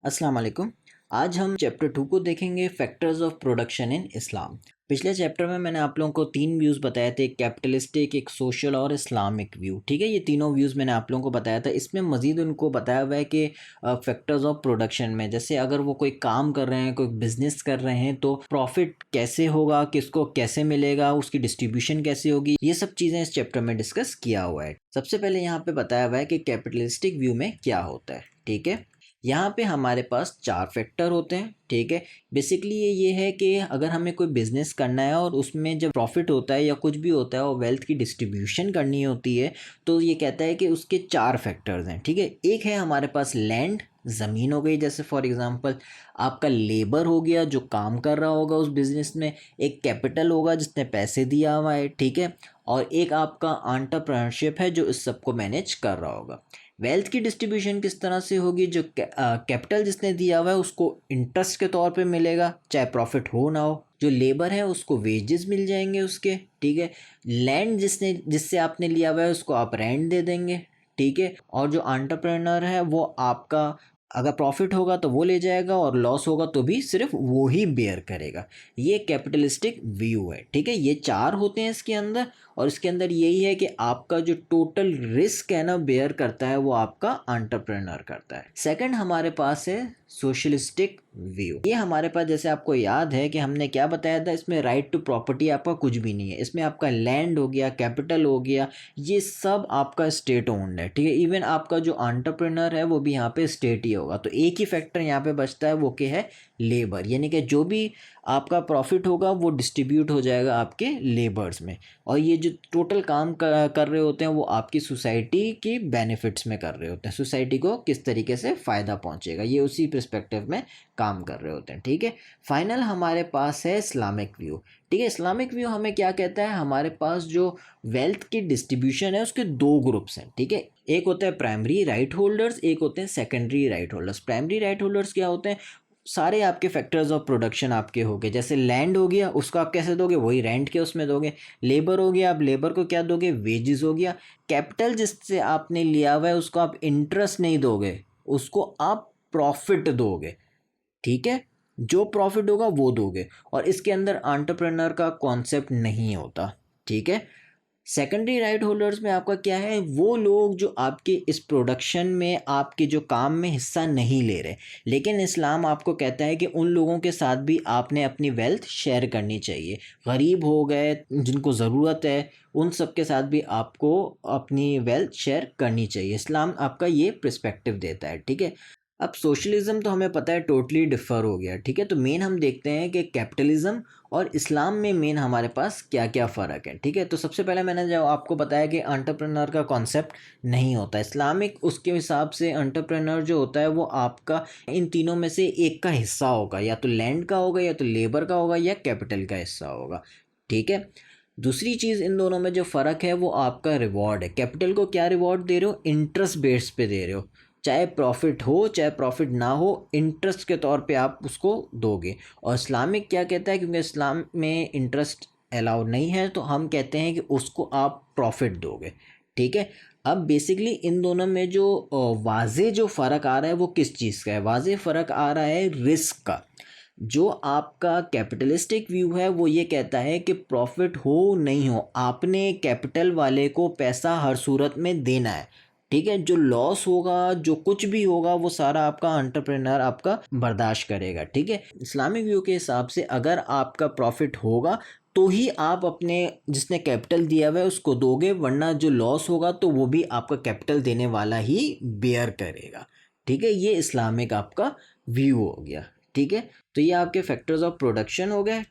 अस्सलाम वालेकुम। आज हम चैप्टर 2 को देखेंगे, फैक्टर्स ऑफ प्रोडक्शन इन इस्लाम। पिछले चैप्टर में मैंने आप लोगों को 3 व्यूज़ बताए थे, एक कैपिटलिस्टिक, एक सोशल और इस्लामिक व्यू। ठीक है, ये तीनों व्यूज़ मैंने आप लोगों को बताया था। इसमें मज़ीद उनको बताया हुआ है कि फैक्टर्स ऑफ प्रोडक्शन में, जैसे अगर वो कोई काम कर रहे हैं, कोई बिजनेस कर रहे हैं, तो प्रॉफिट कैसे होगा, किसको कैसे मिलेगा, उसकी डिस्ट्रीब्यूशन कैसे होगी, ये सब चीज़ें इस चैप्टर में डिस्कस किया हुआ है। सबसे पहले यहाँ पे बताया हुआ है कि कैपिटलिस्टिक व्यू में क्या होता है। ठीक है, यहाँ पे हमारे पास 4 फैक्टर होते हैं। ठीक है, बेसिकली ये है कि अगर हमें कोई बिजनेस करना है और उसमें जब प्रॉफिट होता है या कुछ भी होता है और वेल्थ की डिस्ट्रीब्यूशन करनी होती है, तो ये कहता है कि उसके 4 फैक्टर्स हैं। ठीक है, एक है हमारे पास लैंड, ज़मीन हो गई, जैसे फॉर एग्जांपल आपका लेबर हो गया जो काम कर रहा होगा उस बिजनेस में, एक कैपिटल होगा जिसने पैसे दिया हुआ है। ठीक है, और एक आपका एंटरप्रेन्योरशिप है जो इस सबको मैनेज कर रहा होगा। वेल्थ की डिस्ट्रीब्यूशन किस तरह से होगी, जो कैपिटल जिसने दिया हुआ है उसको इंटरेस्ट के तौर पे मिलेगा, चाहे प्रॉफिट हो ना हो। जो लेबर है उसको वेजेस मिल जाएंगे उसके। ठीक है, लैंड जिससे आपने लिया हुआ है उसको आप रेंट दे देंगे। ठीक है, और जो एंटरप्रेन्योर है वो आपका, अगर प्रॉफिट होगा तो वो ले जाएगा और लॉस होगा तो भी सिर्फ वो ही बेयर करेगा। ये कैपिटलिस्टिक व्यू है। ठीक है, ये 4 होते हैं इसके अंदर, और इसके अंदर यही है कि आपका जो टोटल रिस्क है ना बेयर करता है वो आपका एंटरप्रेन्योर करता है। सेकंड हमारे पास है सोशलिस्टिक व्यू। ये हमारे पास, जैसे आपको याद है कि हमने क्या बताया था, इसमें राइट टू प्रॉपर्टी आपका कुछ भी नहीं है। इसमें आपका लैंड हो गया, कैपिटल हो गया, ये सब आपका स्टेट ओन्ड है। ठीक है, इवन आपका जो एंटरप्रेन्योर है वो भी यहाँ पे स्टेट ही होगा। तो एक ही फैक्टर यहाँ पे बचता है, वो क्या है, लेबर। यानी कि जो भी आपका प्रॉफिट होगा वो डिस्ट्रीब्यूट हो जाएगा आपके लेबर्स में, और ये जो टोटल काम कर रहे होते हैं वो आपकी सोसाइटी की बेनिफिट्स में कर रहे होते हैं। सोसाइटी को किस तरीके से फ़ायदा पहुंचेगा, ये उसी पर्सपेक्टिव में काम कर रहे होते हैं। ठीक है, फाइनल हमारे पास है इस्लामिक व्यू। ठीक है, इस्लामिक व्यू हमें क्या कहता है, हमारे पास जो वेल्थ की डिस्ट्रीब्यूशन है उसके 2 ग्रुप्स हैं। ठीक है, एक होता है प्राइमरी राइट होल्डर्स, एक होते हैं secondary right holders. Primary right holders क्या होते हैं, सारे आपके फैक्टर्स ऑफ प्रोडक्शन आपके हो गए। जैसे लैंड हो गया, उसको आप कैसे दोगे, वही रेंट के उसमें दोगे। लेबर हो गया, आप लेबर को क्या दोगे, वेजेस हो गया। कैपिटल जिससे आपने लिया हुआ है उसको आप इंटरेस्ट नहीं दोगे, उसको आप प्रॉफिट दोगे। ठीक है, जो प्रॉफिट होगा वो दोगे, और इसके अंदर एंटरप्रेन्योर का कॉन्सेप्ट नहीं होता। ठीक है, सेकेंडरी राइट होल्डर्स में आपका क्या है, वो लोग जो आपके इस प्रोडक्शन में, आपके जो काम में हिस्सा नहीं ले रहे, लेकिन इस्लाम आपको कहता है कि उन लोगों के साथ भी आपने अपनी वेल्थ शेयर करनी चाहिए। गरीब हो गए, जिनको ज़रूरत है, उन सब के साथ भी आपको अपनी वेल्थ शेयर करनी चाहिए। इस्लाम आपका ये पर्सपेक्टिव देता है। ठीक है, अब सोशलिज्म तो हमें पता है टोटली डिफर हो गया। ठीक है, तो मेन हम देखते हैं कि कैपिटलिज्म और इस्लाम में मेन हमारे पास क्या क्या फ़र्क है। ठीक है, तो सबसे पहले मैंने जो आपको बताया कि एंटरप्रेन्योर का कॉन्सेप्ट नहीं होता। इस्लामिक उसके हिसाब से एंटरप्रेन्योर जो होता है वो आपका इन तीनों में से एक का हिस्सा होगा, या तो लैंड का होगा, या तो लेबर का होगा, या कैपिटल का हिस्सा होगा। ठीक है, दूसरी चीज़ इन दोनों में जो फ़र्क है वो आपका रिवॉर्ड है। कैपिटल को क्या रिवॉर्ड दे रहे हो, इंटरेस्ट बेस पे दे रहे हो, चाहे प्रॉफिट हो चाहे प्रॉफिट ना हो, इंटरेस्ट के तौर पे आप उसको दोगे। और इस्लामिक क्या कहता है, क्योंकि इस्लाम में इंटरेस्ट अलाउड नहीं है, तो हम कहते हैं कि उसको आप प्रॉफिट दोगे। ठीक है, अब बेसिकली इन दोनों में जो वाज़े जो फ़र्क आ रहा है वो किस चीज़ का है, वाज़े फ़र्क आ रहा है रिस्क का। जो आपका कैपिटलिस्टिक व्यू है वो ये कहता है कि प्रॉफिट हो नहीं हो, आपने कैपिटल वाले को पैसा हर सूरत में देना है। ठीक है, जो लॉस होगा, जो कुछ भी होगा, वो सारा आपका एंटरप्रेन्योर आपका बर्दाश्त करेगा। ठीक है, इस्लामिक व्यू के हिसाब से अगर आपका प्रॉफिट होगा तो ही आप अपने, जिसने कैपिटल दिया हुआ है उसको दोगे, वरना जो लॉस होगा तो वो भी आपका कैपिटल देने वाला ही बेयर करेगा। ठीक है, ये इस्लामिक आपका व्यू हो गया। ठीक है, तो ये आपके फैक्टर्स ऑफ प्रोडक्शन हो गए।